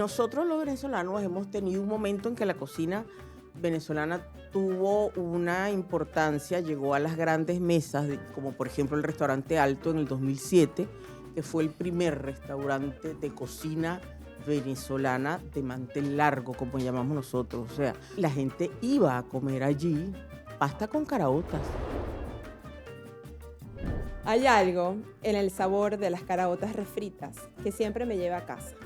Nosotros los venezolanos hemos tenido un momento en que la cocina venezolana tuvo una importancia, llegó a las grandes mesas, como por ejemplo el restaurante Alto en el 2007, que fue el primer restaurante de cocina venezolana de mantel largo, como llamamos nosotros. O sea, la gente iba a comer allí pasta con caraotas. Hay algo en el sabor de las caraotas refritas que siempre me lleva a casa.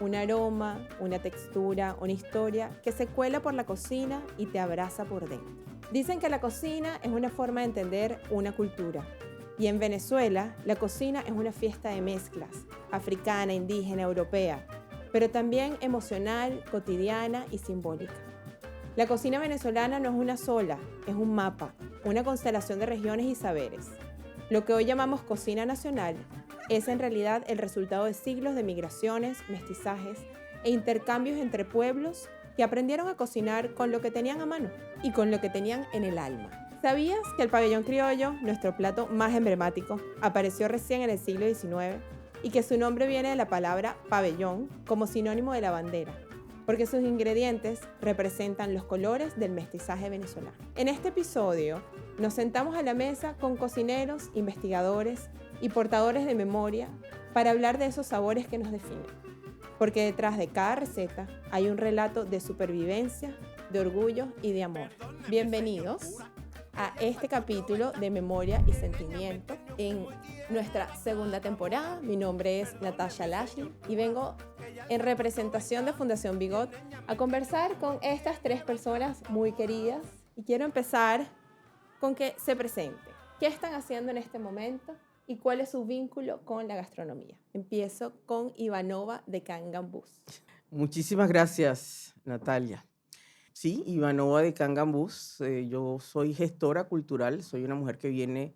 Un aroma, una textura, una historia que se cuela por la cocina y te abraza por dentro. Dicen que la cocina es una forma de entender una cultura. Y en Venezuela, la cocina es una fiesta de mezclas, africana, indígena, europea, pero también emocional, cotidiana y simbólica. La cocina venezolana no es una sola, es un mapa, una constelación de regiones y saberes. Lo que hoy llamamos cocina nacional es en realidad el resultado de siglos de migraciones, mestizajes e intercambios entre pueblos que aprendieron a cocinar con lo que tenían a mano y con lo que tenían en el alma. ¿Sabías que el pabellón criollo, nuestro plato más emblemático, apareció recién en el siglo XIX y que su nombre viene de la palabra pabellón como sinónimo de la bandera? Porque sus ingredientes representan los colores del mestizaje venezolano. En este episodio nos sentamos a la mesa con cocineros, investigadores y portadores de memoria para hablar de esos sabores que nos definen. Porque detrás de cada receta hay un relato de supervivencia, de orgullo y de amor. Bienvenidos a este capítulo de Memoria y Sentimiento en nuestra segunda temporada. Mi nombre es Natasha Lashley y vengo en representación de Fundación Bigot a conversar con estas tres personas muy queridas. Y quiero empezar con que se presenten. ¿Qué están haciendo en este momento y cuál es su vínculo con la gastronomía? Empiezo con Ivanova de Cangambús. Muchísimas gracias, Natalia. Sí, Ivanova de Cangambús. Yo soy gestora cultural, soy una mujer que viene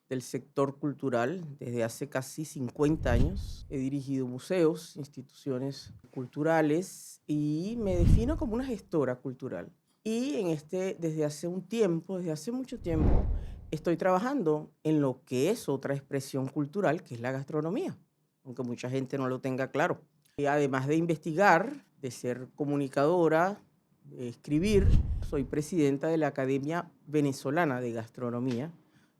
del sector cultural desde hace casi 50 años. He dirigido museos, instituciones culturales y me defino como una gestora cultural. Y desde hace mucho tiempo, estoy trabajando en lo que es otra expresión cultural, que es la gastronomía, aunque mucha gente no lo tenga claro. Y además de investigar, de ser comunicadora, de escribir, soy presidenta de la Academia Venezolana de Gastronomía,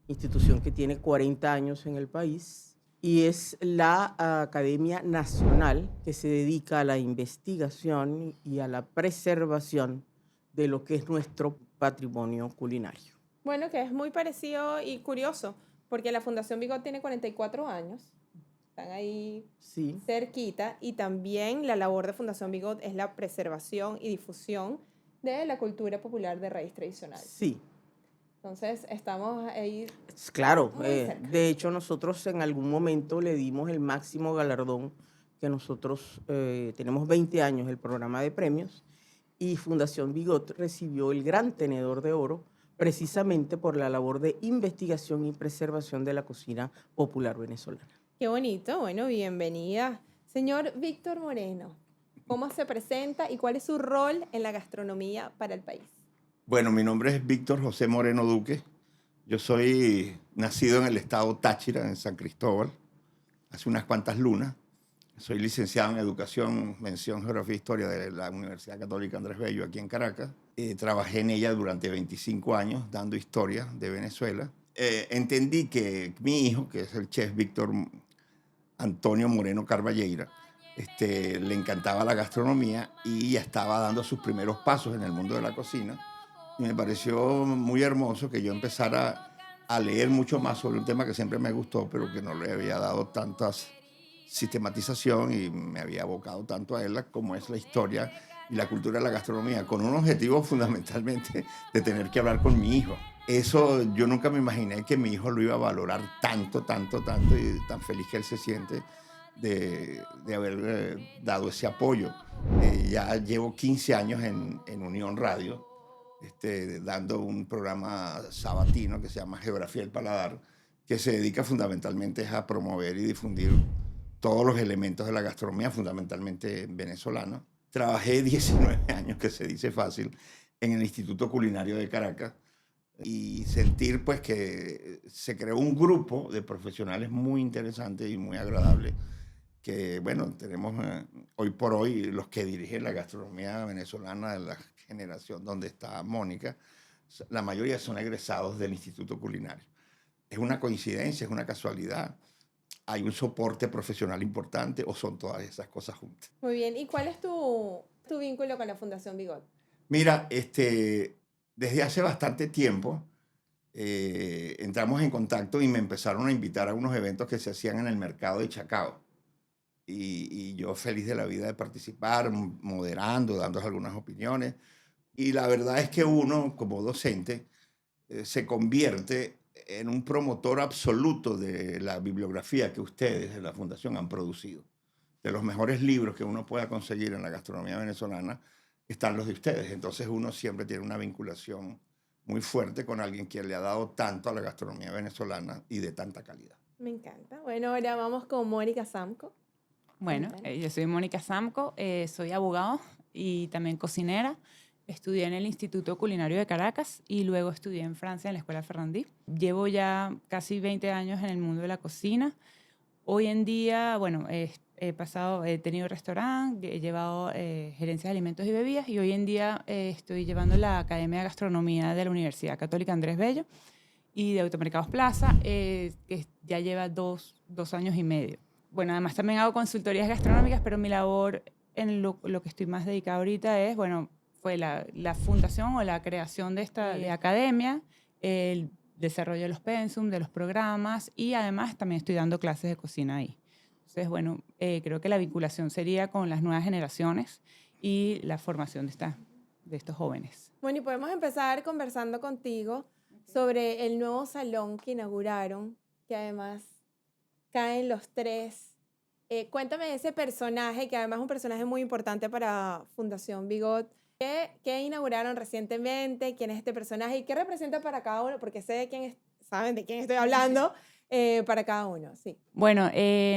institución que tiene 40 años en el país, y es la academia nacional que se dedica a la investigación y a la preservación de lo que es nuestro patrimonio culinario. Bueno, que es muy parecido y curioso, porque la Fundación Bigot tiene 44 años. Están ahí Sí. cerquita, y también la labor de Fundación Bigot es la preservación y difusión de la cultura popular de raíz tradicional. Sí. Entonces estamos ahí. Claro, muy cerca. de hecho nosotros en algún momento le dimos el máximo galardón que nosotros tenemos 20 años el programa de premios y Fundación Bigot recibió el Gran Tenedor de Oro precisamente por la labor de investigación y preservación de la cocina popular venezolana. Qué bonito. Bueno, bienvenida. Señor Víctor Moreno, ¿cómo se presenta y cuál es su rol en la gastronomía para el país? Bueno, mi nombre es Víctor José Moreno Duque. Yo soy nacido en el estado Táchira, en San Cristóbal, hace unas cuantas lunas. Soy licenciado en Educación, Mención Geografía e Historia de la Universidad Católica Andrés Bello, aquí en Caracas. Trabajé en ella durante 25 años, dando historia de Venezuela. Entendí que mi hijo, que es el chef Víctor Antonio Moreno Carballeira, le encantaba la gastronomía y ya estaba dando sus primeros pasos en el mundo de la cocina. Y me pareció muy hermoso que yo empezara a leer mucho más sobre un tema que siempre me gustó, pero que no le había dado tanta sistematización y me había abocado tanto a él como es la historia y la cultura de la gastronomía, con un objetivo fundamentalmente de tener que hablar con mi hijo. Eso yo nunca me imaginé que mi hijo lo iba a valorar tanto, tanto, tanto, y tan feliz que él se siente de haber dado ese apoyo. Ya llevo 15 años en Unión Radio, dando un programa sabatino que se llama Geografía del Paladar, que se dedica fundamentalmente a promover y difundir todos los elementos de la gastronomía, fundamentalmente venezolana. Trabajé 19 años, que se dice fácil, en el Instituto Culinario de Caracas, y sentir pues que se creó un grupo de profesionales muy interesante y muy agradable que, bueno, tenemos hoy por hoy los que dirigen la gastronomía venezolana de la generación donde está Mónica, la mayoría son egresados del Instituto Culinario. ¿Es una coincidencia, es una casualidad? ¿Hay un soporte profesional importante o son todas esas cosas juntas? Muy bien. ¿Y cuál es tu vínculo con la Fundación Bigot? Mira, desde hace bastante tiempo entramos en contacto y me empezaron a invitar a unos eventos que se hacían en el mercado de Chacao. Y yo feliz de la vida de participar, moderando, dando algunas opiniones. Y la verdad es que uno, como docente, se convierte en un promotor absoluto de la bibliografía que ustedes de la Fundación han producido. De los mejores libros que uno pueda conseguir en la gastronomía venezolana están los de ustedes. Entonces uno siempre tiene una vinculación muy fuerte con alguien que le ha dado tanto a la gastronomía venezolana y de tanta calidad. Me encanta. Bueno, ahora vamos con Mónica Samco. Bueno, yo soy Mónica Samco, soy abogado y también cocinera. Estudié en el Instituto Culinario de Caracas y luego estudié en Francia en la Escuela Ferrandí. Llevo ya casi 20 años en el mundo de la cocina. Hoy en día, bueno, he tenido restaurante, he llevado gerencia de alimentos y bebidas y hoy en día estoy llevando la Academia de Gastronomía de la Universidad Católica Andrés Bello y de Automercados Plaza, que ya lleva dos años y medio. Bueno, además también hago consultorías gastronómicas, pero mi labor en lo que estoy más dedicada ahorita es, bueno, fue la fundación o la creación de esta academia, el desarrollo de los pensum, de los programas y además también estoy dando clases de cocina ahí. Entonces, bueno, creo que la vinculación sería con las nuevas generaciones y la formación de estos jóvenes. Bueno, y podemos empezar conversando contigo sobre el nuevo salón que inauguraron, que además caen los tres. Cuéntame de ese personaje, que además es un personaje muy importante para Fundación Bigot. ¿Qué inauguraron recientemente? ¿Quién es este personaje? ¿Y qué representa para cada uno? Porque sé de quién saben de quién estoy hablando, para cada uno, sí. Bueno,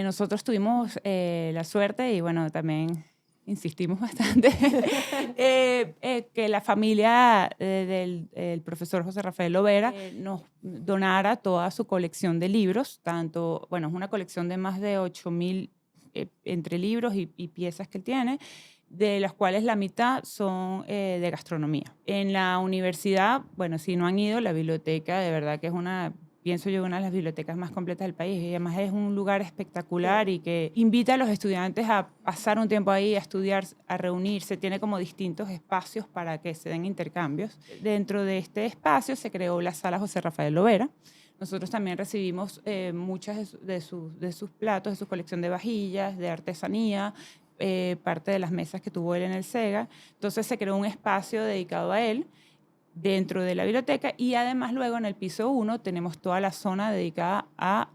nosotros tuvimos la suerte y bueno, también insistimos bastante que la familia del profesor José Rafael Lovera nos donara toda su colección de libros, tanto, bueno, es una colección de más de 8.000 entre libros y piezas que él tiene, de las cuales la mitad son de gastronomía. En la universidad, bueno, si no han ido, la biblioteca de verdad que es pienso yo, una de las bibliotecas más completas del país y además es un lugar espectacular y que invita a los estudiantes a pasar un tiempo ahí, a estudiar, a reunirse. Tiene como distintos espacios para que se den intercambios. Dentro de este espacio se creó la sala José Rafael Lovera. Nosotros también recibimos muchas de sus platos, de su colección de vajillas, de artesanía, parte de las mesas que tuvo él en el SEGA. Entonces se creó un espacio dedicado a él dentro de la biblioteca y además luego en el piso 1 tenemos toda la zona dedicada a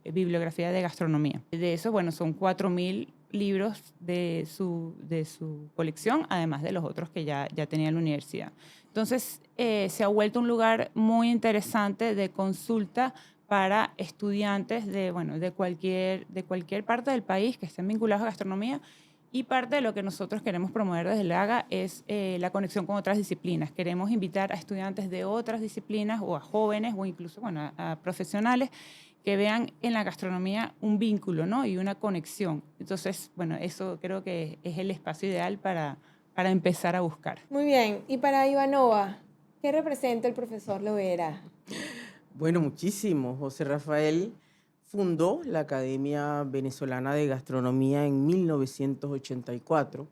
bibliografía de gastronomía. De eso, bueno, son 4.000 libros de su colección, además de los otros que ya tenía la universidad. Entonces, se ha vuelto un lugar muy interesante de consulta para estudiantes de cualquier parte del país que estén vinculados a gastronomía. Y parte de lo que nosotros queremos promover desde el AGA es la conexión con otras disciplinas. Queremos invitar a estudiantes de otras disciplinas o a jóvenes o incluso a profesionales que vean en la gastronomía un vínculo, ¿no? Y una conexión. Entonces, bueno, eso creo que es el espacio ideal para empezar a buscar. Muy bien. Y para Ivanova, ¿qué representa el profesor Lovera? Bueno, muchísimo. José Rafael fundó la Academia Venezolana de Gastronomía en 1984.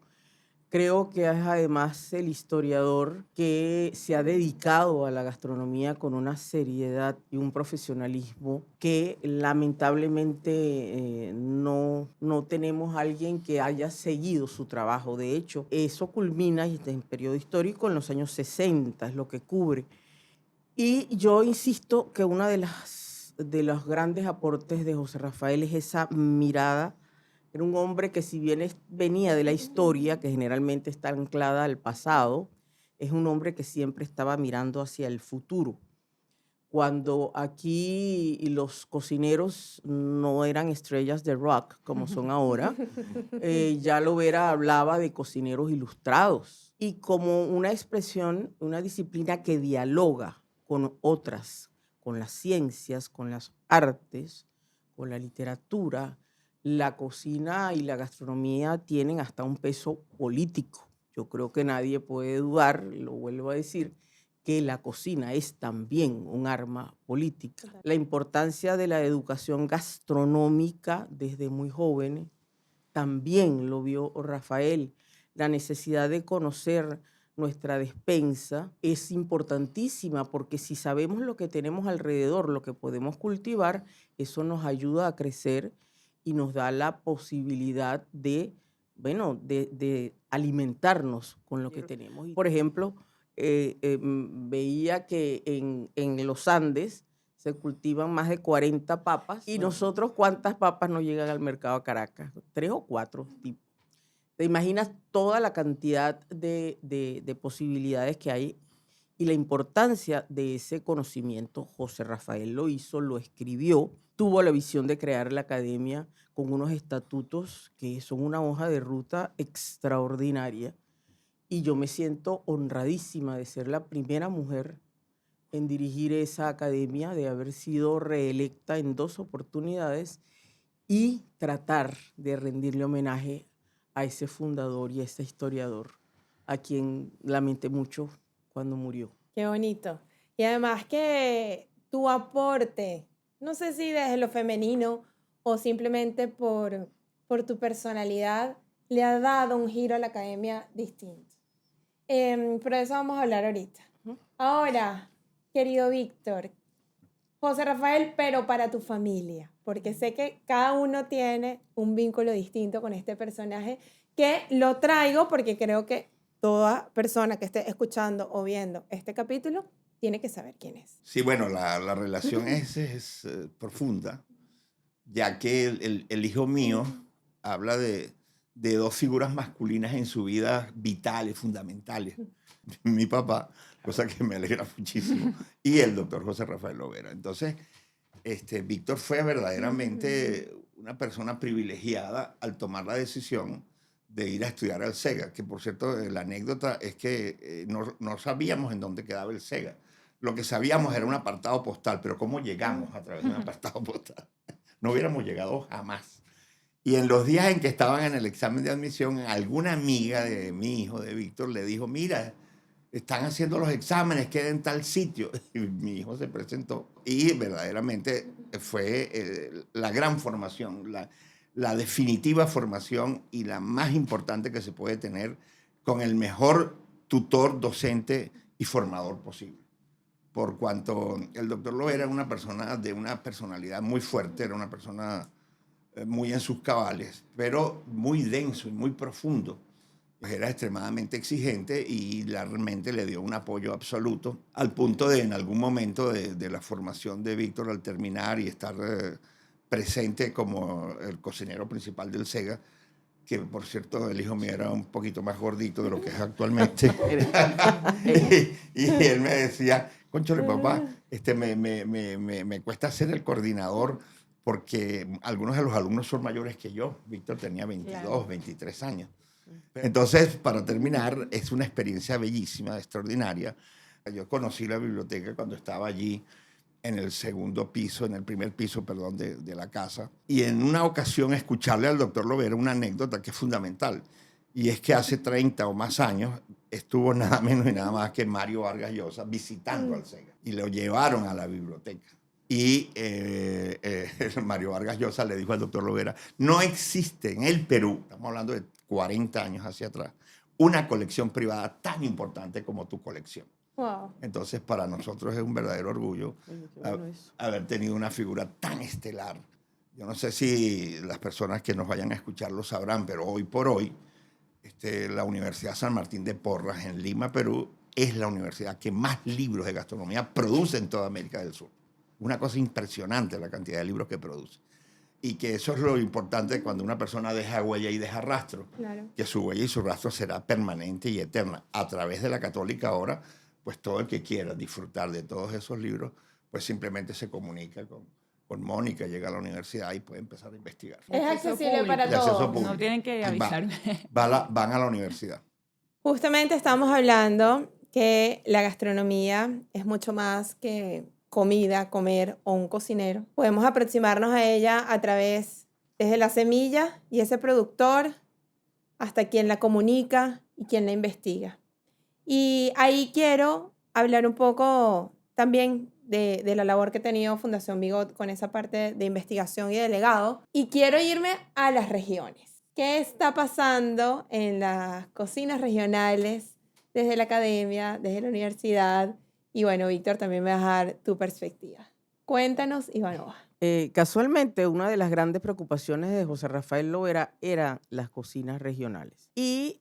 Creo que es además el historiador que se ha dedicado a la gastronomía con una seriedad y un profesionalismo que lamentablemente no tenemos a alguien que haya seguido su trabajo. De hecho, eso culmina en periodo histórico en los años 60, es lo que cubre. Y yo insisto que una de los grandes aportes de José Rafael es esa mirada. Era un hombre que si bien venía de la historia, que generalmente está anclada al pasado, es un hombre que siempre estaba mirando hacia el futuro. Cuando aquí los cocineros no eran estrellas de rock como son ahora, ya Lovera hablaba de cocineros ilustrados y como una expresión, una disciplina que dialoga con otras, con las ciencias, con las artes, con la literatura, la cocina y la gastronomía tienen hasta un peso político. Yo creo que nadie puede dudar, lo vuelvo a decir, que la cocina es también un arma política. La importancia de la educación gastronómica desde muy jóvenes también lo vio Rafael. La necesidad de conocer nuestra despensa es importantísima porque si sabemos lo que tenemos alrededor, lo que podemos cultivar, eso nos ayuda a crecer y nos da la posibilidad de, bueno, de alimentarnos con lo que tenemos. Por ejemplo, veía que en los Andes se cultivan más de 40 papas y nosotros, ¿cuántas papas nos llegan al mercado a Caracas? 3 o 4 tipos. ¿Te imaginas toda la cantidad de posibilidades que hay y la importancia de ese conocimiento? José Rafael lo hizo, lo escribió, tuvo la visión de crear la academia con unos estatutos que son una hoja de ruta extraordinaria. Y yo me siento honradísima de ser la primera mujer en dirigir esa academia, de haber sido reelecta en 2 oportunidades y tratar de rendirle homenaje a ese fundador y a ese historiador, a quien lamenté mucho cuando murió. Qué bonito. Y además que tu aporte, no sé si desde lo femenino o simplemente por tu personalidad, le ha dado un giro a la academia distinto. Pero de eso vamos a hablar ahorita. Ahora, querido Víctor, José Rafael, pero para tu familia, porque sé que cada uno tiene un vínculo distinto con este personaje, que lo traigo porque creo que toda persona que esté escuchando o viendo este capítulo tiene que saber quién es. Sí, bueno, la relación es profunda, ya que el hijo mío habla de 2 figuras masculinas en su vida vitales, fundamentales. Mi papá, cosa que me alegra muchísimo, y el doctor José Rafael Lovera. Entonces, Víctor fue verdaderamente una persona privilegiada al tomar la decisión de ir a estudiar al SEGA, que por cierto, la anécdota es que no sabíamos en dónde quedaba el SEGA. Lo que sabíamos era un apartado postal, pero ¿cómo llegamos a través de un apartado postal? No hubiéramos llegado jamás. Y en los días en que estaban en el examen de admisión, alguna amiga de mi hijo, de Víctor, le dijo, mira, están haciendo los exámenes, queda en tal sitio. Y mi hijo se presentó y verdaderamente fue la gran formación, la definitiva formación y la más importante que se puede tener con el mejor tutor, docente y formador posible. Por cuanto el doctor Lovera era una persona de una personalidad muy fuerte, era una persona muy en sus cabales, pero muy denso y muy profundo. Pues era extremadamente exigente y realmente le dio un apoyo absoluto, al punto de en algún momento de la formación de Víctor, al terminar y estar presente como el cocinero principal del SEGA, que por cierto el hijo mío era un poquito más gordito de lo que es actualmente. y él me decía, cónchale papá, me cuesta ser el coordinador porque algunos de los alumnos son mayores que yo. Víctor tenía 22, claro, 23 años. Entonces, para terminar, es una experiencia bellísima, extraordinaria. Yo conocí la biblioteca cuando estaba allí en el primer piso, perdón, de la casa. Y en una ocasión escucharle al doctor Lovera una anécdota que es fundamental. Y es que hace 30 o más años estuvo nada menos y nada más que Mario Vargas Llosa visitando al SEGA. Y lo llevaron a la biblioteca. Y Mario Vargas Llosa le dijo al doctor Lovera, no existe en el Perú, estamos hablando de 40 años hacia atrás, una colección privada tan importante como tu colección. Wow. Entonces, para nosotros es un verdadero orgullo haber tenido una figura tan estelar. Yo no sé si las personas que nos vayan a escuchar lo sabrán, pero hoy por hoy, la Universidad San Martín de Porras en Lima, Perú, es la universidad que más libros de gastronomía produce en toda América del Sur. Una cosa impresionante la cantidad de libros que produce. Y que eso es lo importante cuando una persona deja huella y deja rastro. Claro. Que su huella y su rastro será permanente y eterna. A través de la Católica ahora, pues todo el que quiera disfrutar de todos esos libros, pues simplemente se comunica con Mónica, llega a la universidad y puede empezar a investigar. Es accesible para todos. No tienen que avisarme. Van a la universidad. Justamente estamos hablando que la gastronomía es mucho más que comida, comer o un cocinero. Podemos aproximarnos a ella a través desde la semilla y ese productor hasta quien la comunica y quien la investiga. Y ahí quiero hablar un poco también de la labor que ha tenido Fundación Bigot con esa parte de investigación y de legado. Y quiero irme a las regiones. ¿Qué está pasando en las cocinas regionales desde la academia, desde la universidad? Y bueno, Víctor, también me vas a dar tu perspectiva. Cuéntanos, Ivanova. Casualmente, una de las grandes preocupaciones de José Rafael Lovera eran las cocinas regionales. Y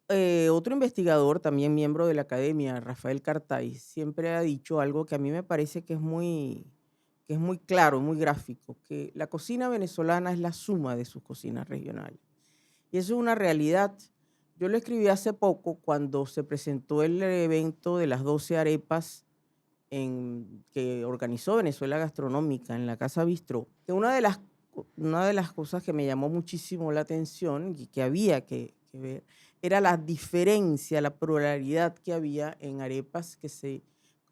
otro investigador, también miembro de la academia, Rafael Cartay, siempre ha dicho algo que a mí me parece que es muy claro, muy gráfico, que la cocina venezolana es la suma de sus cocinas regionales. Y eso es una realidad. Yo lo escribí hace poco cuando se presentó el evento de las 12 arepas que organizó Venezuela Gastronómica en la Casa Bistró, que una de las cosas que me llamó muchísimo la atención y que había que ver era la diferencia, la pluralidad que había en arepas que se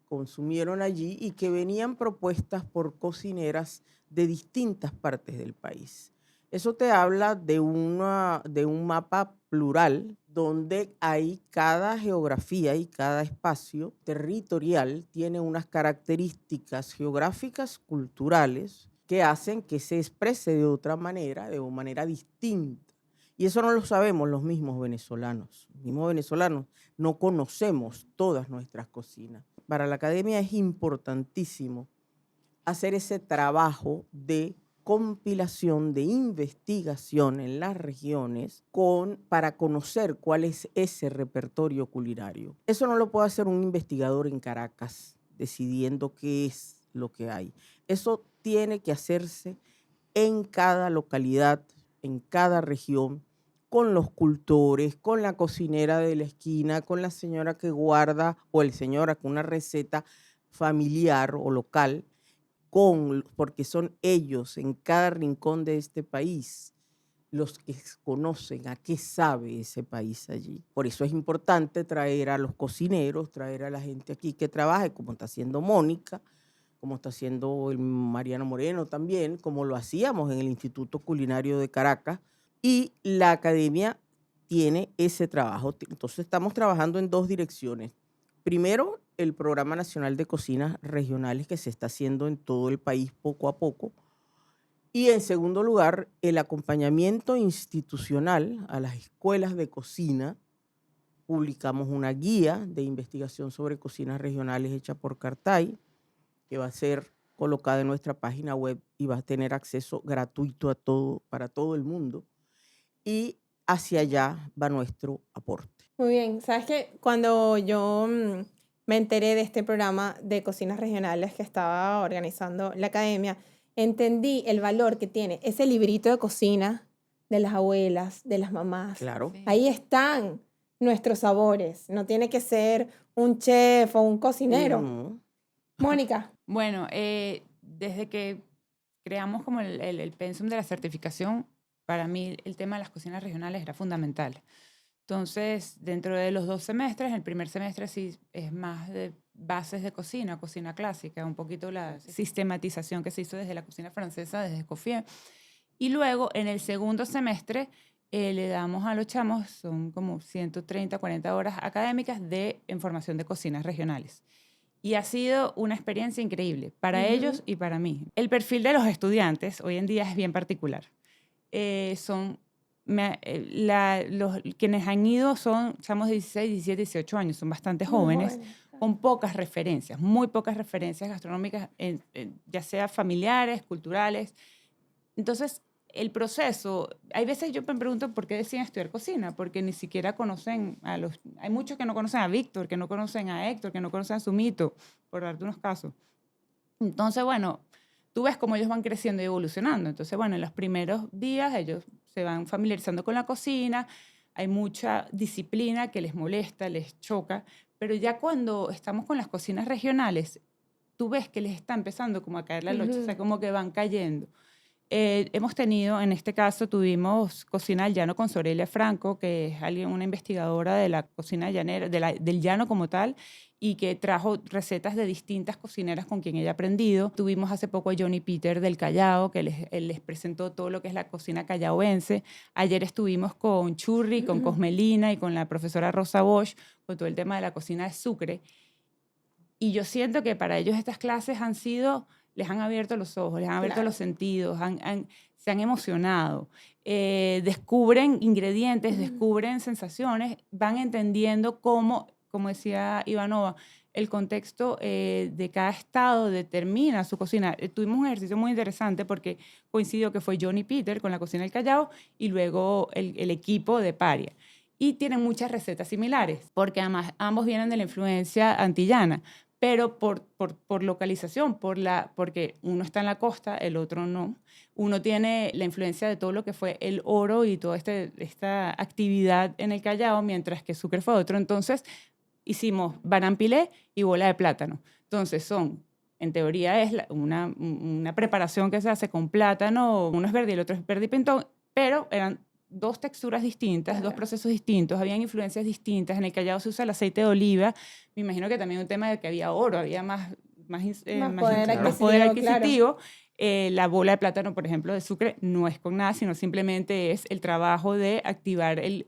consumieron allí y que venían propuestas por cocineras de distintas partes del país. Eso te habla de un mapa plural donde hay cada geografía y cada espacio territorial tiene unas características geográficas, culturales, que hacen que se exprese de otra manera, de una manera distinta. Y eso no lo sabemos los mismos venezolanos. Los mismos venezolanos no conocemos todas nuestras cocinas. Para la academia es importantísimo hacer ese trabajo de compilación, de investigación en las regiones para conocer cuál es ese repertorio culinario. Eso no lo puede hacer un investigador en Caracas decidiendo qué es lo que hay. Eso tiene que hacerse en cada localidad, en cada región, con los cultores, con la cocinera de la esquina, con la señora que guarda o el señor con una receta familiar o local, porque son ellos en cada rincón de este país los que conocen a qué sabe ese país allí. Por eso es importante traer a los cocineros, traer a la gente aquí que trabaje, como está haciendo Mónica, como está haciendo el Mariano Moreno también, como lo hacíamos en el Instituto Culinario de Caracas, y la academia tiene ese trabajo. Entonces estamos trabajando en dos direcciones. Primero, el Programa Nacional de Cocinas Regionales que se está haciendo en todo el país poco a poco. Y en segundo lugar, el acompañamiento institucional a las escuelas de cocina. Publicamos una guía de investigación sobre cocinas regionales hecha por Cartay, que va a ser colocada en nuestra página web y va a tener acceso gratuito para todo el mundo. Y hacia allá va nuestro aporte. Muy bien, sabes que cuando yo me enteré de este programa de cocinas regionales que estaba organizando la academia, entendí el valor que tiene ese librito de cocina de las abuelas, de las mamás. Claro. Sí. Ahí están nuestros sabores, no tiene que ser un chef o un cocinero. No. Mónica. Bueno, desde que creamos como el pensum de la certificación, para mí el tema de las cocinas regionales era fundamental. Entonces, dentro de los 2 semestres, el primer semestre sí es más de bases de cocina, cocina clásica, un poquito la sistematización que se hizo desde la cocina francesa, desde Escoffier. Y luego, en el segundo semestre, le damos a los chamos, son como 130, 40 horas académicas en formación de cocinas regionales. Y ha sido una experiencia increíble para ellos y para mí. El perfil de los estudiantes hoy en día es bien particular. Quienes han ido son chamos de 16, 17, 18 años, son bastante jóvenes, con pocas referencias, muy pocas referencias gastronómicas, ya sea familiares, culturales. Entonces, el proceso, hay veces yo me pregunto por qué deciden estudiar cocina, porque ni siquiera conocen hay muchos que no conocen a Víctor, que no conocen a Héctor, que no conocen a Sumito, por darte unos casos. Entonces, bueno, tú ves cómo ellos van creciendo y evolucionando. Entonces, bueno, en los primeros días ellos se van familiarizando con la cocina, hay mucha disciplina que les molesta, les choca, pero ya cuando estamos con las cocinas regionales, tú ves que les está empezando como a caer la locha, o sea, como que van cayendo. hemos tenido, en este caso tuvimos Cocina del Llano con Sorelia Franco, que es una investigadora de la cocina llanera, del llano como tal, y que trajo recetas de distintas cocineras con quien ella ha aprendido. Tuvimos hace poco a Johnny Peter del Callao, que él les presentó todo lo que es la cocina callaoense. Ayer estuvimos con Churri, con Cosmelina y con la profesora Rosa Bosch, con todo el tema de la cocina de Sucre. Y yo siento que para ellos estas clases les han abierto los ojos, les han abierto los sentidos, se han emocionado, descubren ingredientes, descubren sensaciones, van entendiendo cómo, como decía Ivanova, el contexto de cada estado determina su cocina. Tuvimos un ejercicio muy interesante porque coincidió que fue Johnny Peter con la cocina del Callao y luego el equipo de Paria. Y tienen muchas recetas similares, porque además ambos vienen de la influencia antillana, pero por localización, porque uno está en la costa, el otro no. Uno tiene la influencia de todo lo que fue el oro y toda esta actividad en el Callao, mientras que Sucre fue otro. Entonces, hicimos banán pilé y bola de plátano. Entonces, en teoría, es una preparación que se hace con plátano, uno es verde y el otro es verde y pintón, pero eran dos texturas distintas, dos procesos distintos, habían influencias distintas. En el Callao se usa el aceite de oliva. Me imagino que también un tema de que había oro, había más poder adquisitivo. Claro. La bola de plátano, por ejemplo, de Sucre, no es con nada, sino simplemente es el trabajo de activar el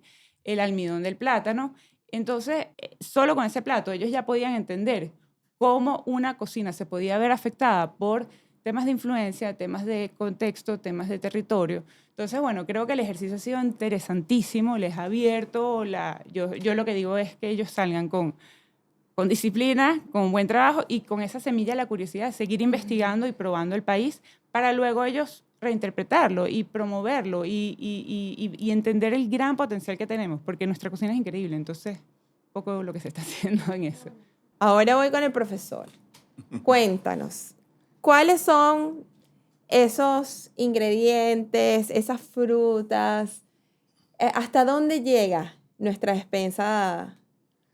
almidón del plátano. Entonces, solo con ese plato, ellos ya podían entender cómo una cocina se podía ver afectada por temas de influencia, temas de contexto, temas de territorio. Entonces, bueno, creo que el ejercicio ha sido interesantísimo, les ha abierto yo lo que digo es que ellos salgan con disciplina, con buen trabajo y con esa semilla de la curiosidad de seguir investigando y probando el país para luego ellos reinterpretarlo y promoverlo y entender el gran potencial que tenemos, porque nuestra cocina es increíble. Entonces, poco lo que se está haciendo en eso. Ahora voy con el profesor. Cuéntanos, ¿cuáles son esos ingredientes, esas frutas? ¿Hasta dónde llega nuestra despensa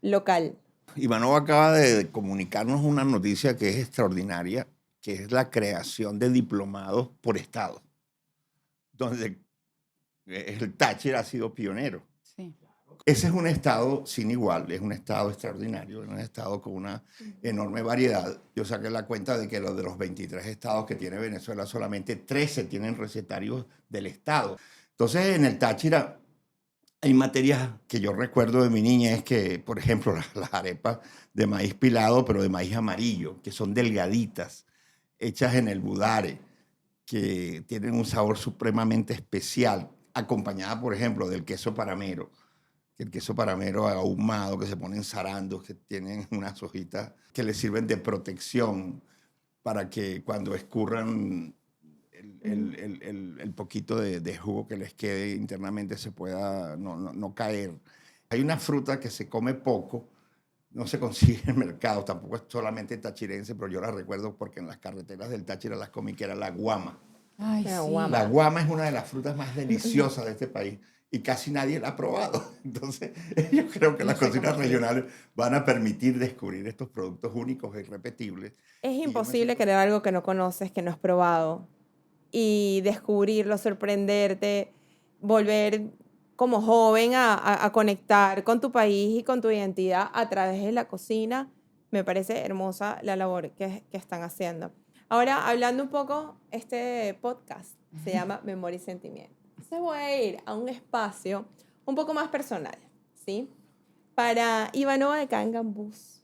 local? Ivanova acaba de comunicarnos una noticia que es extraordinaria, que es la creación de diplomados por estado, donde el Táchira ha sido pionero. Sí. Ese es un estado sin igual, es un estado extraordinario, es un estado con una enorme variedad. Yo saqué la cuenta de que de los 23 estados que tiene Venezuela, solamente 13 tienen recetarios del estado. Entonces, en el Táchira hay materias que yo recuerdo de mi niñez que, por ejemplo, las arepas de maíz pilado, pero de maíz amarillo, que son delgaditas, hechas en el budare, que tienen un sabor supremamente especial, acompañada, por ejemplo, del queso paramero. El queso paramero ahumado, que se ponen zarandos, que tienen unas hojitas que les sirven de protección para que cuando escurran el poquito de jugo que les quede internamente se pueda no caer. Hay una fruta que se come poco, no se consigue en el mercado, tampoco es solamente tachirense, pero yo la recuerdo porque en las carreteras del Táchira las comí, que era la guama. Ay, sí. La guama es una de las frutas más deliciosas de este país y casi nadie la ha probado. Entonces, yo creo que las cocinas regionales van a permitir descubrir estos productos únicos e irrepetibles. Es imposible crear algo que no conoces, que no has probado, y descubrirlo, sorprenderte, volver como joven a conectar con tu país y con tu identidad a través de la cocina. Me parece hermosa la labor que están haciendo. Ahora, hablando un poco, este podcast se llama Memoria y Sentimiento. Entonces voy a ir a un espacio un poco más personal, ¿sí? Para Ivanova de Cangambús,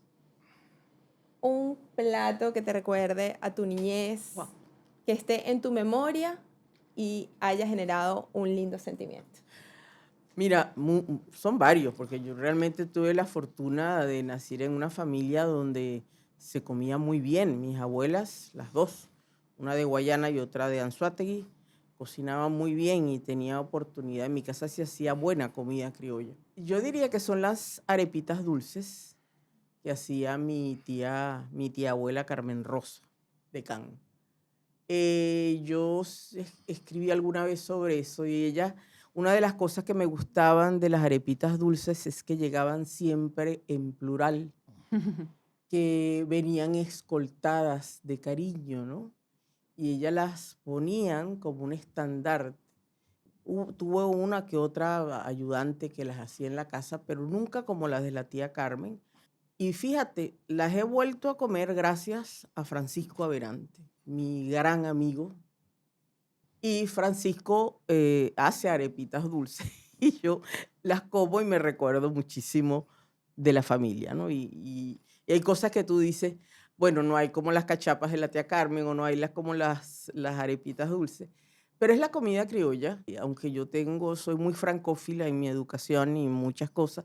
un plato que te recuerde a tu niñez, Wow. que esté en tu memoria y haya generado un lindo sentimiento. Mira, son varios, porque yo realmente tuve la fortuna de nacer en una familia donde se comía muy bien. Mis abuelas, las dos, una de Guayana y otra de Anzoátegui, cocinaban muy bien y tenía oportunidad. En mi casa se hacía buena comida criolla. Yo diría que son las arepitas dulces que hacía mi tía abuela Carmen Rosa de Can. Yo escribí alguna vez sobre eso y ella, una de las cosas que me gustaban de las arepitas dulces es que llegaban siempre en plural, que venían escoltadas de cariño, ¿no? y ellas las ponían como un estandarte. Tuve una que otra ayudante que las hacía en la casa, pero nunca como las de la tía Carmen. Y fíjate, las he vuelto a comer gracias a Francisco Averante, mi gran amigo. Y Francisco hace arepitas dulces y yo las como y me recuerdo muchísimo de la familia, ¿no? Y hay cosas que tú dices, bueno, no hay como las cachapas de la tía Carmen o no hay como las arepitas dulces, pero es la comida criolla. Y aunque soy muy francófila en mi educación y muchas cosas,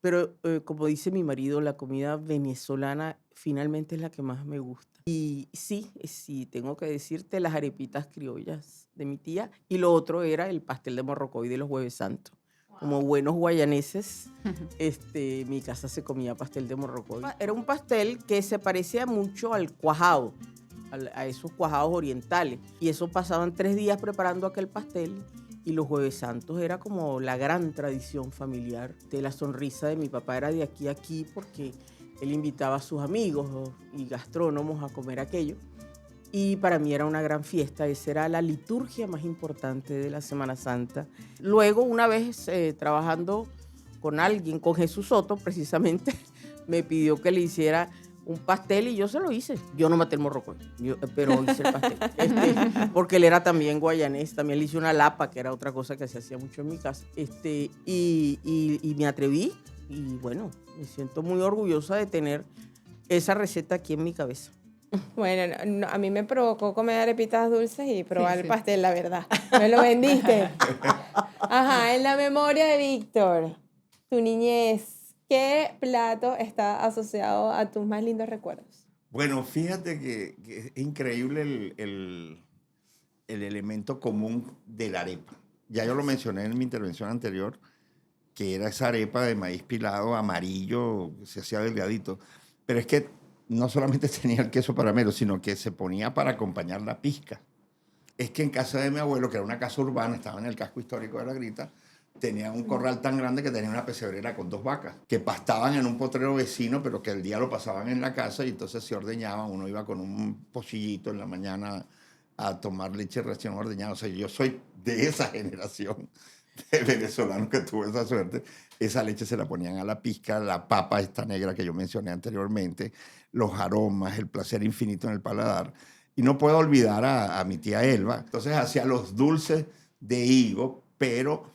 pero como dice mi marido, la comida venezolana finalmente es la que más me gusta. Y sí, tengo que decirte las arepitas criollas de mi tía. Y lo otro era el pastel de morrocoy de los Jueves Santos. Como buenos guayaneses, mi casa se comía pastel de morrocoy. Era un pastel que se parecía mucho al cuajado, a esos cuajados orientales. Y eso pasaban 3 días preparando aquel pastel. Y los Jueves Santos era como la gran tradición familiar. La sonrisa de mi papá era de aquí a aquí porque él invitaba a sus amigos y gastrónomos a comer aquello. Y para mí era una gran fiesta. Esa era la liturgia más importante de la Semana Santa. Luego, una vez trabajando con alguien, con Jesús Soto precisamente, me pidió que le hiciera un pastel y yo se lo hice. Yo no maté el morrocoy, pero hice el pastel. Porque él era también guayanés. También le hice una lapa, que era otra cosa que se hacía mucho en mi casa. Y me atreví. Y bueno, me siento muy orgullosa de tener esa receta aquí en mi cabeza. Bueno, a mí me provocó comer arepitas dulces y probar el pastel, la verdad. Me lo vendiste. Ajá, en la memoria de Víctor, tu niñez, ¿qué plato está asociado a tus más lindos recuerdos? Bueno, fíjate que es increíble el elemento común de la arepa. Ya yo lo mencioné en mi intervención anterior, que era esa arepa de maíz pilado amarillo, que se hacía delgadito. Pero es que no solamente tenía el queso paramelo, sino que se ponía para acompañar la pizca. Es que en casa de mi abuelo, que era una casa urbana, estaba en el casco histórico de La Grita, tenía un corral tan grande que tenía una pesebrera con 2 vacas, que pastaban en un potrero vecino, pero que el día lo pasaban en la casa y entonces se ordeñaban. Uno iba con un pocillito en la mañana a tomar leche recién ordeñada. O sea, yo soy de esa generación de venezolanos que tuvo esa suerte. Esa leche se la ponían a la pizca, la papa esta negra que yo mencioné anteriormente, los aromas, el placer infinito en el paladar. Y no puedo olvidar a mi tía Elba. Entonces hacía los dulces de higo, pero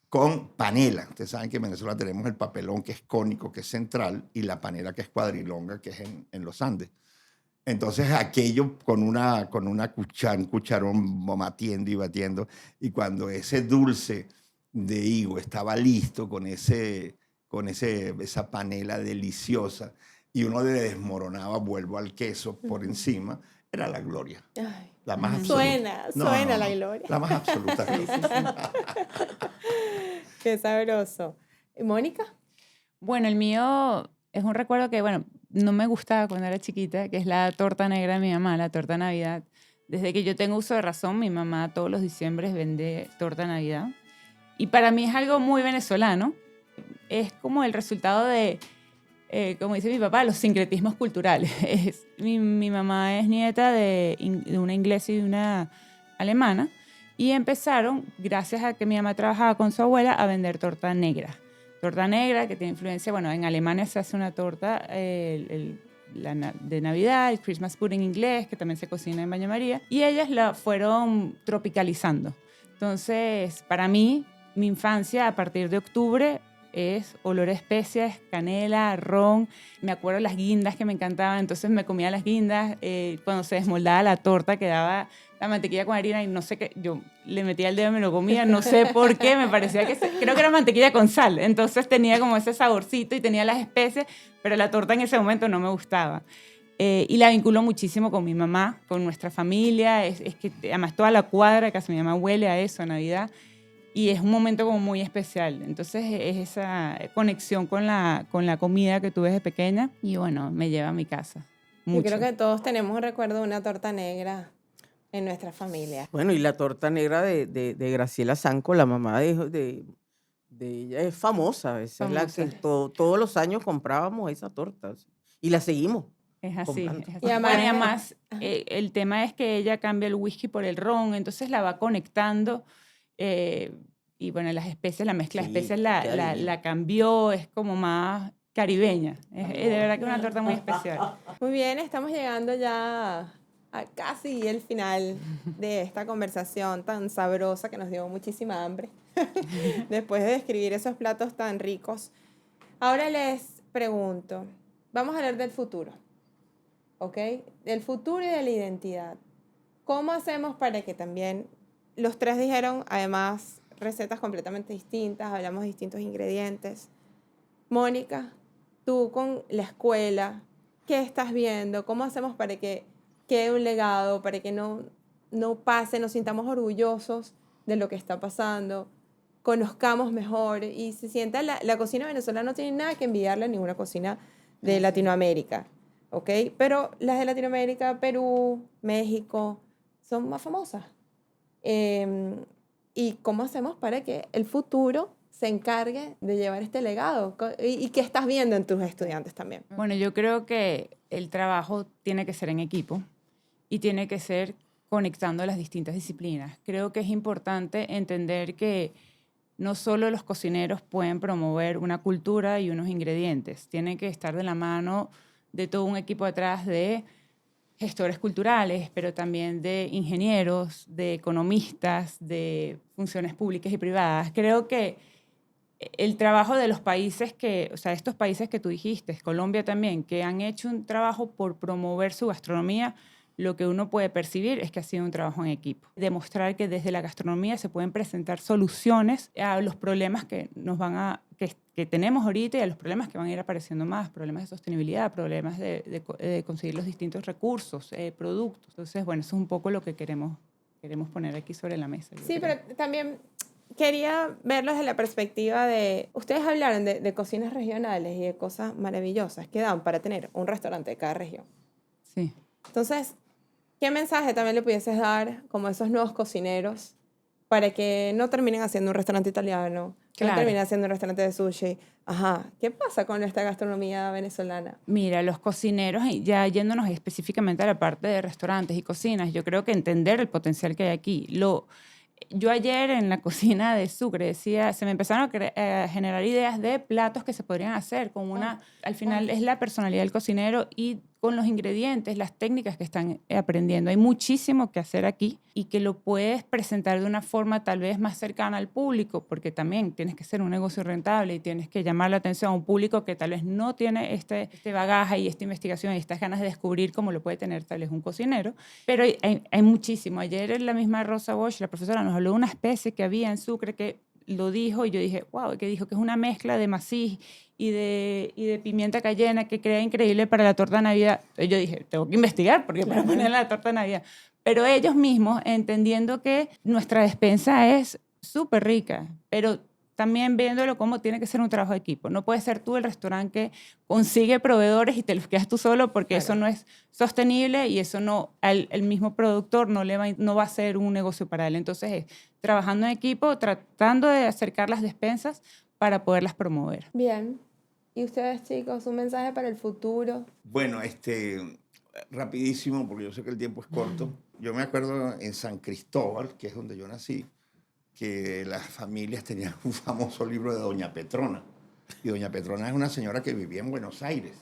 con panela. Ustedes saben que en Venezuela tenemos el papelón, que es cónico, que es central, y la panela, que es cuadrilonga, que es en los Andes. Entonces aquello con un cucharón batiendo y batiendo, y cuando ese dulce de higo estaba listo con esa panela deliciosa y uno le desmoronaba, vuelvo al queso por encima, era la gloria. Ay, La más absoluta. Suena la gloria. La más absoluta. Qué sabroso. ¿Y Mónica? Bueno, el mío es un recuerdo que, bueno, no me gustaba cuando era chiquita, que es la torta negra de mi mamá, la torta de Navidad. Desde que yo tengo uso de razón, mi mamá todos los diciembres vende torta de Navidad. Y para mí es algo muy venezolano. Es como el resultado de, como dice mi papá, los sincretismos culturales. Mi mamá es nieta de una inglesa y una alemana. Y empezaron, gracias a que mi mamá trabajaba con su abuela, a vender torta negra. Torta negra que tiene influencia, bueno, en Alemania se hace una torta de Navidad, el Christmas pudding inglés, que también se cocina en Baño María, y ellas la fueron tropicalizando. Entonces, para mí, mi infancia a partir de octubre es olor a especias, canela, ron. Me acuerdo las guindas que me encantaban, entonces me comía las guindas. Cuando se desmoldaba la torta quedaba la mantequilla con harina y no sé qué, yo le metía el dedo y me lo comía, no sé por qué, me parecía creo que era mantequilla con sal, entonces tenía como ese saborcito y tenía las especias, pero la torta en ese momento no me gustaba. Y la vinculo muchísimo con mi mamá, con nuestra familia, es que además toda la cuadra de casa de mi mamá huele a eso, a Navidad, y es un momento como muy especial. Entonces es esa conexión con la comida que tuve desde pequeña y bueno, me lleva a mi casa. Mucho. Yo creo que todos tenemos un recuerdo de una torta negra en nuestra familia. Bueno, y la torta negra de Graciela Zanco, la mamá de ella, es famosa. Esa es la que todos los años comprábamos esa torta. Y la seguimos. Es así, comprando. es así. Y además- Bueno, y además, el tema es que ella cambia el whisky por el ron, entonces la va conectando. Y bueno, las especies, la mezcla de Sí, especies queda divino. la cambió, es como más caribeña. Es de verdad que es una torta muy especial. Muy bien, estamos llegando ya a casi el final de esta conversación tan sabrosa que nos dio muchísima hambre después de describir esos platos tan ricos. Ahora les pregunto, vamos a hablar del futuro, ¿ok? Del futuro y de la identidad. ¿Cómo hacemos para que también los tres dijeron, además, recetas completamente distintas, hablamos de distintos ingredientes? Mónica, tú con la escuela, ¿qué estás viendo? ¿Cómo hacemos para que quede un legado, para que no pase, nos sintamos orgullosos de lo que está pasando, conozcamos mejor y se sienta la cocina venezolana no tiene nada que envidiarle a ninguna cocina de Latinoamérica, ¿ok? Pero las de Latinoamérica, Perú, México, son más famosas. ¿Y cómo hacemos para que el futuro se encargue de llevar este legado? ¿Y qué estás viendo en tus estudiantes también? Bueno, yo creo que el trabajo tiene que ser en equipo y tiene que ser conectando las distintas disciplinas. Creo que es importante entender que no solo los cocineros pueden promover una cultura y unos ingredientes, tienen que estar de la mano de todo un equipo atrás de gestores culturales, pero también de ingenieros, de economistas, de funciones públicas y privadas. Creo que el trabajo de los países o sea, estos países que tú dijiste, Colombia también, que han hecho un trabajo por promover su gastronomía, lo que uno puede percibir es que ha sido un trabajo en equipo. Demostrar que desde la gastronomía se pueden presentar soluciones a los problemas que que tenemos ahorita y a los problemas que van a ir apareciendo más, problemas de sostenibilidad, problemas de conseguir los distintos recursos, productos. Entonces, bueno, eso es un poco lo que queremos poner aquí sobre la mesa. Sí, pero también quería verlo desde la perspectiva de, ustedes hablaron de cocinas regionales y de cosas maravillosas que dan para tener un restaurante de cada región. Sí. Entonces, ¿qué mensaje también le pudieses dar como a esos nuevos cocineros para que no terminen haciendo un restaurante italiano, que no Claro. terminen haciendo un restaurante de sushi? Ajá, ¿qué pasa con esta gastronomía venezolana? Mira, los cocineros, y ya yéndonos específicamente a la parte de restaurantes y cocinas, yo creo que entender el potencial que hay aquí. Yo ayer en la cocina de Sucre decía, se me empezaron a generar ideas de platos que se podrían hacer con al final es la personalidad del cocinero y con los ingredientes, las técnicas que están aprendiendo. Hay muchísimo que hacer aquí y que lo puedes presentar de una forma tal vez más cercana al público, porque también tienes que ser un negocio rentable y tienes que llamar la atención a un público que tal vez no tiene este bagaje y esta investigación y estas ganas de descubrir como lo puede tener tal vez un cocinero. Pero hay muchísimo. Ayer en la misma Rosa Bosch, la profesora, nos habló de una especie que había en Sucre que lo dijo y yo dije, wow, que dijo que es una mezcla de maíz y de pimienta cayena que queda increíble para la torta de Navidad. Entonces yo dije, tengo que investigar porque para poner la torta de Navidad. Pero ellos mismos, entendiendo que nuestra despensa es súper rica, pero también viéndolo como tiene que ser un trabajo de equipo. No puedes ser tú el restaurante que consigue proveedores y te los quedas tú solo porque eso no es sostenible y eso el mismo productor no va a ser un negocio para él. Entonces es trabajando en equipo, tratando de acercar las despensas para poderlas promover. Bien. ¿Y ustedes, chicos, un mensaje para el futuro? Bueno, rapidísimo, porque yo sé que el tiempo es corto. Yo me acuerdo en San Cristóbal, que es donde yo nací, que las familias tenían un famoso libro de Doña Petrona. Y Doña Petrona es una señora que vivía en Buenos Aires.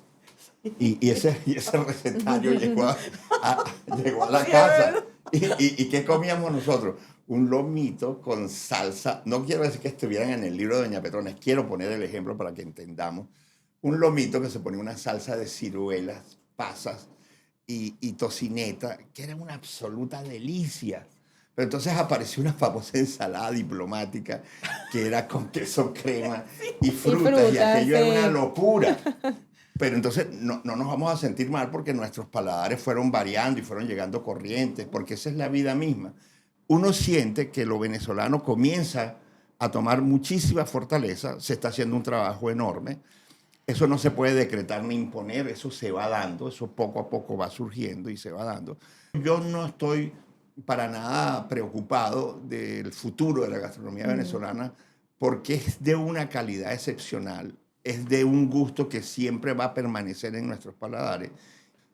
Y ese recetario llegó a la casa. ¿Y qué comíamos nosotros? Un lomito con salsa. No quiero decir que estuvieran en el libro de Doña Petrona, quiero poner el ejemplo para que entendamos. Un lomito que se ponía una salsa de ciruelas, pasas y tocineta, que era una absoluta delicia. Pero entonces apareció una famosa ensalada diplomática que era con queso crema y frutas, y aquello era una locura. Pero entonces no nos vamos a sentir mal porque nuestros paladares fueron variando y fueron llegando corrientes, porque esa es la vida misma. Uno siente que lo venezolano comienza a tomar muchísima fortaleza, se está haciendo un trabajo enorme. Eso no se puede decretar ni imponer, eso se va dando, eso poco a poco va surgiendo y se va dando. Yo no estoy para nada preocupado del futuro de la gastronomía venezolana porque es de una calidad excepcional, es de un gusto que siempre va a permanecer en nuestros paladares.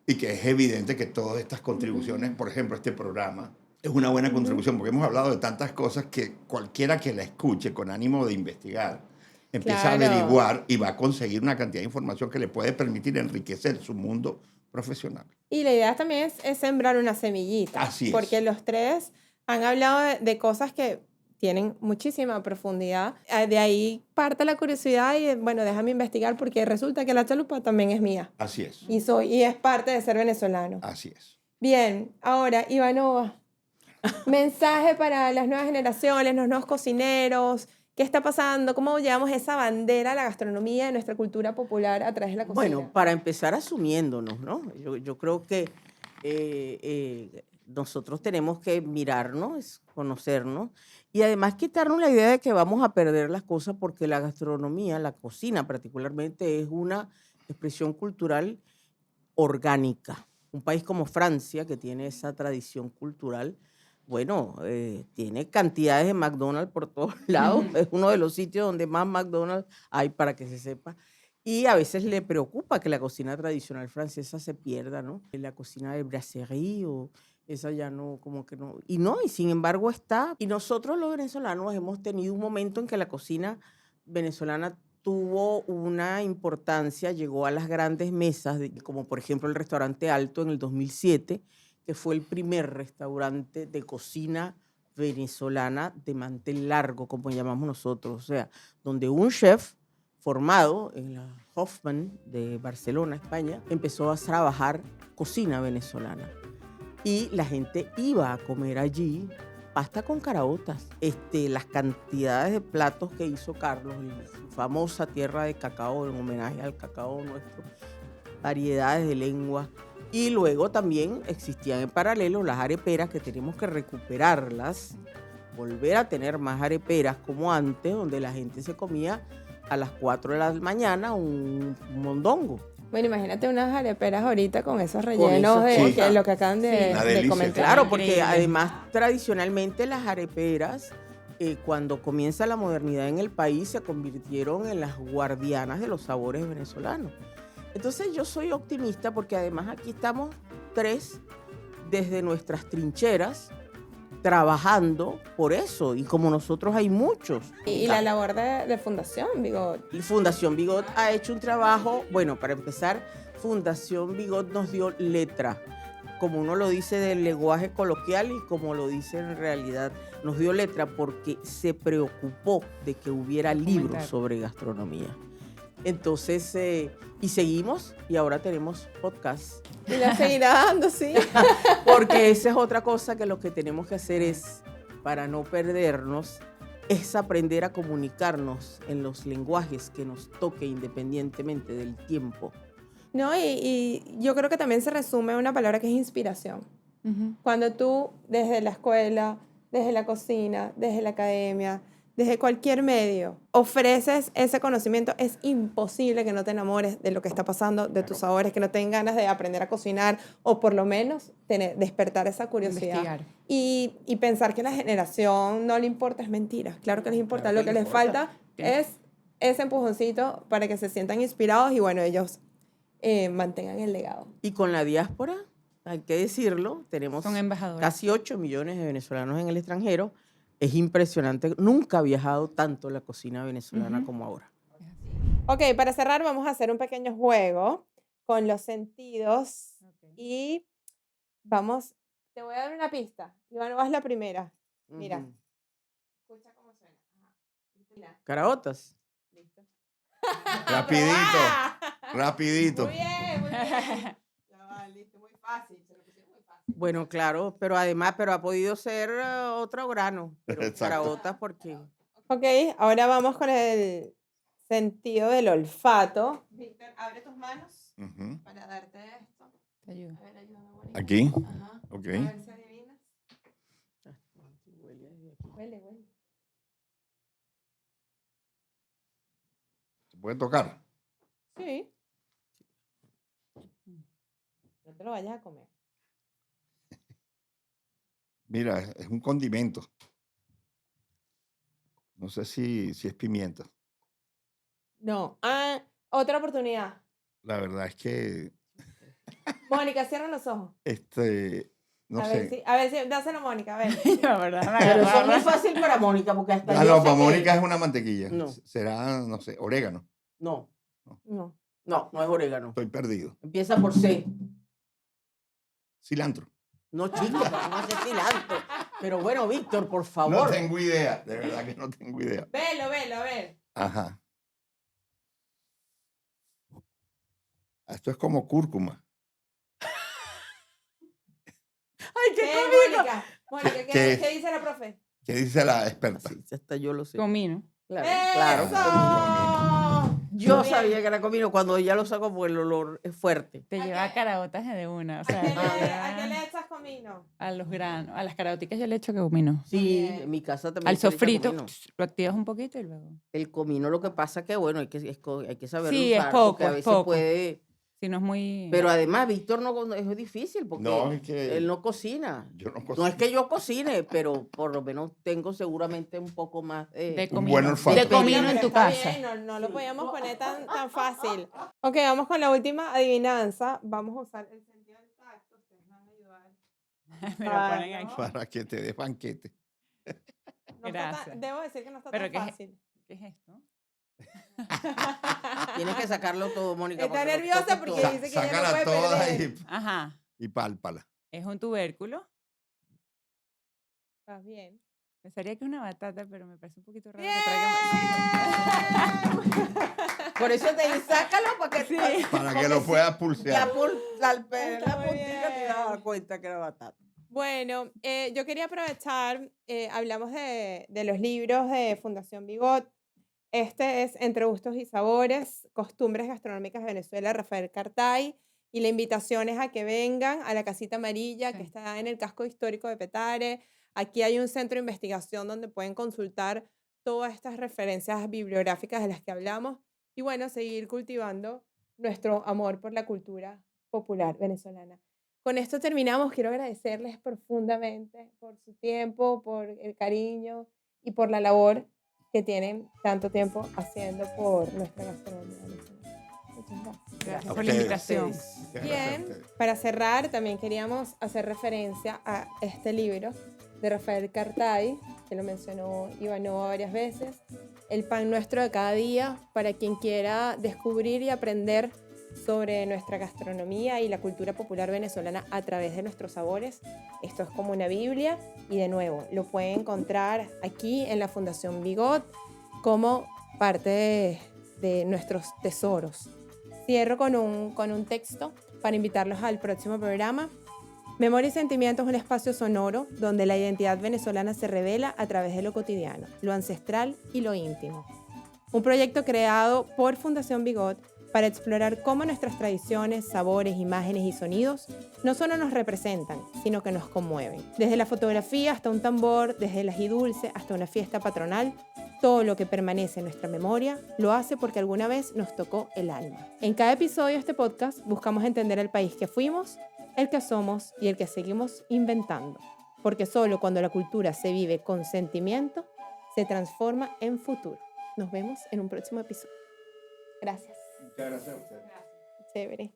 y que es evidente que todas estas contribuciones, por ejemplo, este programa, es una buena contribución, porque hemos hablado de tantas cosas que cualquiera que la escuche con ánimo de investigar, empieza a Claro. averiguar y va a conseguir una cantidad de información que le puede permitir enriquecer su mundo profesional. Y la idea también es sembrar una semillita. Así es. Porque los tres han hablado de cosas que tienen muchísima profundidad. De ahí parte la curiosidad y, bueno, déjame investigar porque resulta que la chalupa también es mía. Así es. Y es parte de ser venezolano. Así es. Bien, ahora, Ivanova, mensaje para las nuevas generaciones, los nuevos cocineros. ¿Qué está pasando? ¿Cómo llevamos esa bandera a la gastronomía de nuestra cultura popular a través de la cocina? Bueno, para empezar asumiéndonos, ¿no? Yo creo que nosotros tenemos que mirarnos, conocernos y además quitarnos la idea de que vamos a perder las cosas porque la gastronomía, la cocina particularmente, es una expresión cultural orgánica. Un país como Francia, que tiene esa tradición cultural, bueno, tiene cantidades de McDonald's por todos lados. Es uno de los sitios donde más McDonald's hay, para que se sepa. Y a veces le preocupa que la cocina tradicional francesa se pierda, ¿no? La cocina de brasserie o esa ya no, como que no. Y sin embargo está. Y nosotros los venezolanos hemos tenido un momento en que la cocina venezolana tuvo una importancia, llegó a las grandes mesas, como por ejemplo el restaurante Alto en el 2007, que fue el primer restaurante de cocina venezolana de mantel largo, como llamamos nosotros, o sea, donde un chef formado en la Hoffman de Barcelona, España, empezó a trabajar cocina venezolana. Y la gente iba a comer allí pasta con caraotas. Las cantidades de platos que hizo Carlos, su famosa tierra de cacao, en homenaje al cacao nuestro, variedades de lengua. Y luego también existían en paralelo las areperas, que tenemos que recuperarlas, volver a tener más areperas como antes, donde la gente se comía a las 4 de la mañana un mondongo. Bueno, imagínate unas areperas ahorita con esos rellenos de cosas. que lo que acaban de, Una de delicia. comentar. Claro, porque Increíble. además tradicionalmente las areperas, cuando comienza la modernidad en el país, se convirtieron en las guardianas de los sabores venezolanos. Entonces yo soy optimista porque además aquí estamos tres desde nuestras trincheras trabajando por eso, y como nosotros hay muchos. Y la labor de Fundación, digo, Y Fundación Bigot ha hecho un trabajo, bueno, para empezar, Fundación Bigot nos dio letra, como uno lo dice del lenguaje coloquial y como lo dice en realidad, nos dio letra porque se preocupó de que hubiera libros Documentar. sobre gastronomía. Entonces, y seguimos, y ahora tenemos podcast. y la seguirá dando, sí. Porque esa es otra cosa que lo que tenemos que hacer es, para no perdernos, es aprender a comunicarnos en los lenguajes que nos toque independientemente del tiempo. No, y yo creo que también se resume en una palabra que es inspiración. Ujú. Cuando tú, desde la escuela, desde la cocina, desde la academia, desde cualquier medio, ofreces ese conocimiento, es imposible que no te enamores de lo que está pasando, de tus sabores, que no tengas ganas de aprender a cocinar o por lo menos despertar esa curiosidad. Investigar. Y pensar que a la generación no le importa es mentira. Claro que les importa. Claro Lo que que les les importa. falta es ese empujoncito para que se sientan inspirados y bueno, ellos mantengan el legado. Y con la diáspora, hay que decirlo, tenemos Son embajadores. casi 8 millones de venezolanos en el extranjero. Es impresionante, nunca ha viajado tanto la cocina venezolana Ujú. como ahora. Ok, para cerrar vamos a hacer un pequeño juego con los sentidos y vamos, te voy a dar una pista. Iván, vas la primera. Mira. Ujú. Escucha cómo suena. Ajá. Caraotas. Listo. Rapidito, ¡Ah! rapidito. Muy bien, muy bien. Ya va, listo, muy fácil. Se lo pusieron muy fácil. Bueno, claro, pero además, ha podido ser otro grano, pero Exacto. caraotas porque... Ok, ahora vamos con el sentido del olfato. Víctor, abre tus manos Ujú. para darte esto. Te ayudo. A ver, ayúdame, Mónica. Aquí, Ajá. ok. A ver si adivinas. Huele desde aquí. Huele, huele. ¿Se puede tocar? Sí. No te lo vayas a comer. Mira, es un condimento. No sé si es pimienta. No. Ah, otra oportunidad. La verdad es que Mónica, cierra los ojos. No a sé. ver a ver si, dáselo Mónica, a ver. La verdad, me Pero eso es agarraba. muy fácil para Mónica, porque hasta Ah, yo no, sé para que- Mónica es una mantequilla. No. Será, no sé, orégano. No, No. no es orégano. Estoy perdido. Empieza por C. Cilantro. No, chica, no sé cilantro. Pero bueno, Víctor, por No favor. tengo idea, de verdad que no tengo idea. Velo, a ver. Ajá. Esto es como cúrcuma. ¡Ay, qué ¿Qué es, cómico! Mónica? Mónica, ¿Qué es? ¿qué dice la profe? ¿Qué dice la experta? Sí, hasta yo lo sé. Comino. Claro, ¡Eso! claro. Yo Muy bien. sabía que era comino cuando ya lo saco porque el olor es fuerte. Te ¿A lleva qué? caraotas de una. O ¿A sea, qué le echas comino? a los granos. A las caraoticas yo le echo comino. Sí, bien. en mi casa también. Al se le echa sofrito, comino. lo activas un poquito y luego. El comino lo que pasa que, bueno, hay que saberlo Sí, es usar poco, porque a es veces poco. puede... Si no es muy. Pero además, Víctor es difícil porque No, es que él no cocina. yo no No cocino. es que yo cocine, pero por lo menos tengo seguramente un poco más de un comino. buen olfato. De comino en Pero tu está casa. bien, no lo podíamos poner tan fácil. Ok, vamos con la última adivinanza. Vamos a usar el sentido del tacto. Ustedes me van a ayudar. Me lo ponen Claro. aquí. Para que te des banquete. No está tan- Gracias. debo decir que no está Pero tan ¿qué es- fácil. ¿Qué es esto? Tienes que sacarlo todo, Mónica. Está porque lo nerviosa toques porque todo. dice que ella no Sácala puede toda perder. Ajá. y pálpala. Es un tubérculo. Está bien. Pensaría que es una batata, pero me parece un poquito raro ¡Bien! que traigan. Por eso te dice, sácalo para que, Para que porque lo si- puedas Ya pulsear. por la Está muy puntita te vas a dar bien. cuenta que era batata. Bueno, yo quería aprovechar, hablamos de los libros de Fundación Bigot. Este es Entre Gustos y Sabores, Costumbres Gastronómicas de Venezuela, Rafael Cartay. Y la invitación es a que vengan a la Casita Amarilla, que Sí. está en el casco histórico de Petare. Aquí hay un centro de investigación donde pueden consultar todas estas referencias bibliográficas de las que hablamos. Y bueno, seguir cultivando nuestro amor por la cultura popular venezolana. Con esto terminamos. Quiero agradecerles profundamente por su tiempo, por el cariño y por la labor que tienen tanto tiempo haciendo por nuestra gastronomía venezolana. Muchas gracias. Gracias A por la ustedes. invitación. Muchas gracias a Bien, ustedes. para cerrar, también queríamos hacer referencia a este libro de Rafael Cartay, que lo mencionó Ivanova varias veces, El pan nuestro de cada día, para quien quiera descubrir y aprender sobre nuestra gastronomía y la cultura popular venezolana a través de nuestros sabores. Esto es como una Biblia y de nuevo lo pueden encontrar aquí en la Fundación Bigot como parte de nuestros tesoros. Cierro con un texto para invitarlos al próximo programa. Memoria y Sentimientos es un espacio sonoro donde la identidad venezolana se revela a través de lo cotidiano, lo ancestral y lo íntimo. Un proyecto creado por Fundación Bigot para explorar cómo nuestras tradiciones, sabores, imágenes y sonidos no solo nos representan, sino que nos conmueven. Desde la fotografía hasta un tambor, desde el ají dulce hasta una fiesta patronal, todo lo que permanece en nuestra memoria lo hace porque alguna vez nos tocó el alma. En cada episodio de este podcast buscamos entender el país que fuimos, el que somos y el que seguimos inventando. Porque solo cuando la cultura se vive con sentimiento, se transforma en futuro. Nos vemos en un próximo episodio. Gracias. Muchas gracias a ustedes. Chévere.